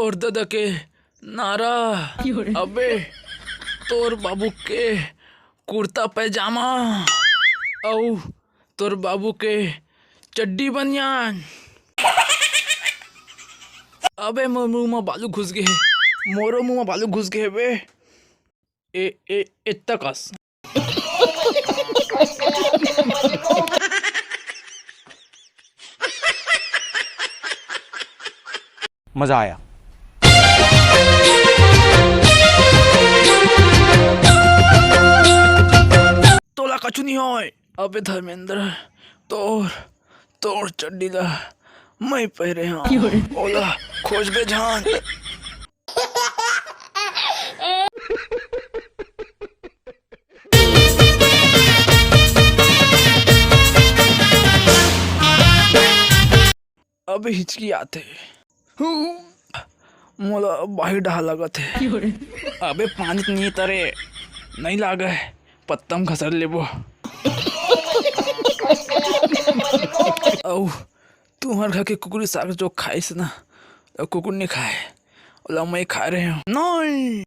तोर दादा के नारा, अबे तोर बाबू के कुर्ता पैजामा औ तोर बाबू के चड्डी बनियान। अबे मोर मुंह में बालू घुस गए, मोरो मुंह में बालू घुस गए बे। ए ए इतना कस। मजा आया। तोला कछु नहीं होय। अबे धर्मेंद्र तोर तोर चड्डी ला मैं पहरे हाँ, ओला खोज बे जान। अबे हिचकी आते मोला बाहर डहा लगत है। अबे पानी नहीं तरे नहीं लागे, पत्तम खसर लेबो। औ तुम्हारे घर के कुकुर साग जो खाइस ना, कुकुर नहीं खाए, ओला मैं खा रहे हूँ। नहीं